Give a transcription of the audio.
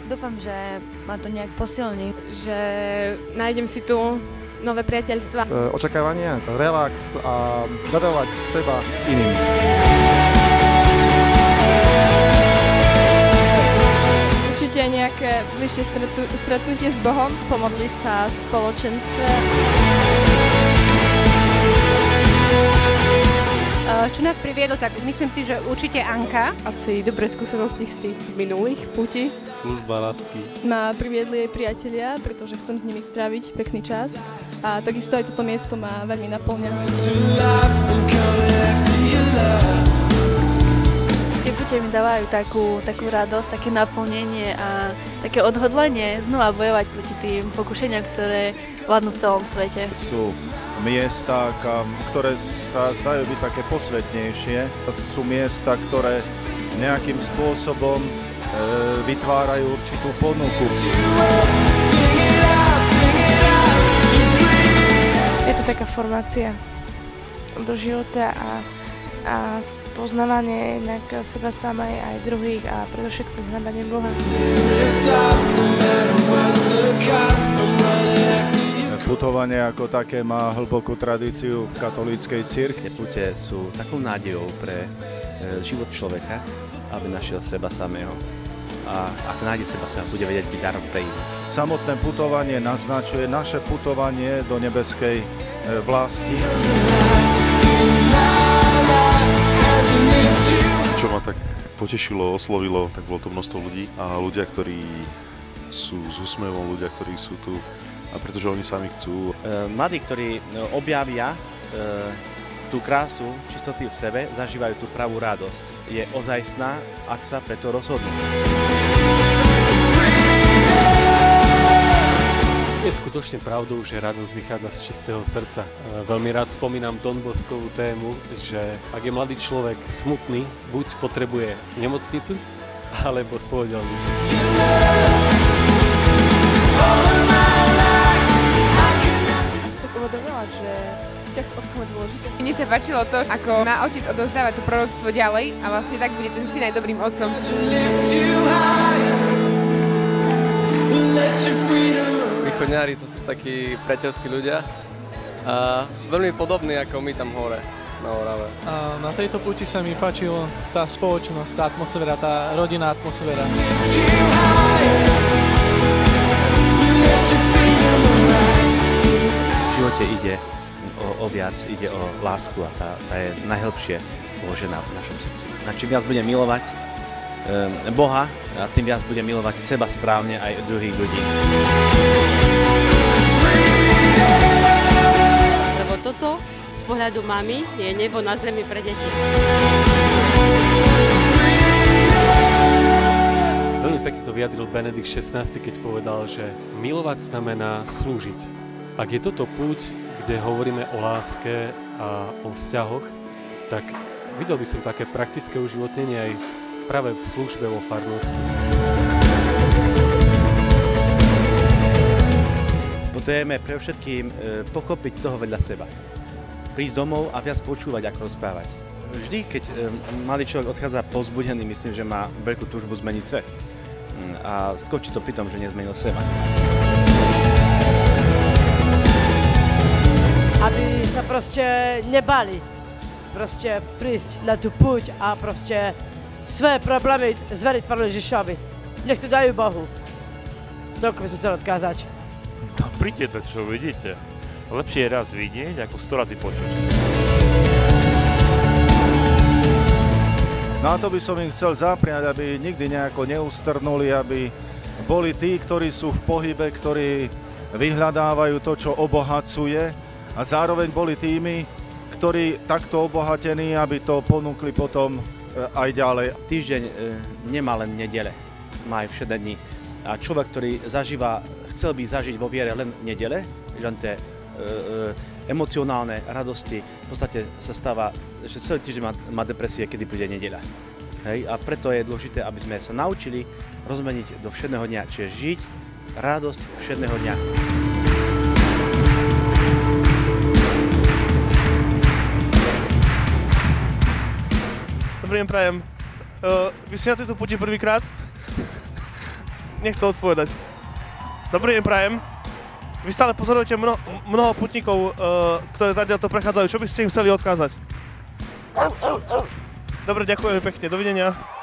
dúfam, že ma to nejak posilní. Že nájdem si tu nové priateľstva. Očakávania, relax a dodávať seba iným. Určite nejaké vyššie stretnutie s Bohom, pomodliť sa v spoločenstve. Čo nás priviedlo, tak myslím si, že určite Anka. Asi dobré skúsenosti z tých minulých putí. Služba lásky. Ma priviedli jej priatelia, pretože chcem s nimi stráviť pekný čas. A takisto aj toto miesto ma veľmi naplňa. Tie pute mi dávajú takú radosť, také naplnenie a také odhodlanie znova bojovať proti tým pokušeniam, ktoré vládnu v celom svete. Sú miesta, ktoré sa zdajú byť také posvetnejšie. Sú miesta, ktoré nejakým spôsobom vytvárajú určitú ponuku. Je to taká formácia do života a spoznávanie jednak seba samej aj druhých a predovšetkým hľadanie Boha. Putovanie ako také má hlbokú tradíciu v katolíckej cirkvi. Pute sú takou nádejou pre život človeka, aby našiel seba samého. A ak nájde seba samého, bude vedieť byť darom pre iných. Samotné putovanie naznačuje naše putovanie do nebeskej vlasti. Čo ma tak potešilo, oslovilo, tak bolo to množstvo ľudí a ľudia, ktorí sú s úsmevom, ľudia, ktorí sú tu a pretože oni sami chcú. Mladí, ktorí objavia tú krásu, čistoty v sebe, zažívajú tú pravú radosť. Je ozajstná, ak sa preto rozhodnú. Je skutočne pravdou, že radosť vychádza z čistého srdca. Veľmi rád spomínam Don Boscovú tému, že ak je mladý človek smutný, buď potrebuje nemocnicu, alebo spovedelnicu. Že vzťah s otcom je dôležitý. Mne sa páčilo to, ako má otec odovzdávať to proroctvo ďalej a vlastne tak bude ten syn aj dobrým otcom. Východňári to sú takí priateľskí ľudia a veľmi podobní ako my tam hore na Orave. A na tejto púti sa mi páčila tá spoločnosť, tá atmosféra, tá rodinná atmosféra. V živote ide o viac, ide o lásku a tá je najhlbšie vložená v našom srdci. A čím viac budem milovať Boha, a tým viac budem milovať seba správne aj druhých ľudí. Lebo toto z pohľadu mami je nebo na zemi pre deti. Veľmi pekne to vyjadril Benedikt XVI, keď povedal, že milovať znamená slúžiť. Ak je toto púť, kde hovoríme o láske a o vzťahoch, tak videl by som také praktické uživotnenie aj práve v službe vo farnosti. Potrebujeme pre všetkým pochopiť toho vedľa seba. Prísť domov a viac počúvať, ako rozprávať. Vždy, keď mladý človek odchádza povzbudený, myslím, že má veľkú túžbu zmeniť svet. A skončí to pri tom, že nezmenil seba. Aby sa proste nebali proste prísť na tú púť a proste svoje problémy zveriť Pánu Ježišovi. Nech to dajú Bohu. Toľko by som chcel odkázať. No príďte to, čo vidíte. Lepšie je raz vidieť, ako 100 razy počuť. Na to by som im chcel zapriať, aby nikdy nejako neustrnuli, aby boli tí, ktorí sú v pohybe, ktorí vyhľadávajú to, čo obohacuje, a zároveň boli tými, ktorí takto obohatení, aby to ponúkli potom aj ďalej. Týždeň nemá len nedele, má aj všedné dni. A človek, ktorý chcel by zažiť vo viere len nedele, len tie emocionálne radosti, v podstate sa stáva, že celý týždeň má depresie, kedy príde nedeľa. Hej? A preto je dôležité, aby sme sa naučili rozmeniť do všedného dňa, čiže žiť radosť všedného dňa. Dobrý deň, prajem. Vy ste na tejto puti prvýkrát? nechcel odpovedať. Dobrý deň prajem. Vy stále pozorujete mnoho putníkov, ktoré tady to prechádzajú. Čo by ste im chceli odkázať? Dobre, ďakujeme pekne. Dovidenia.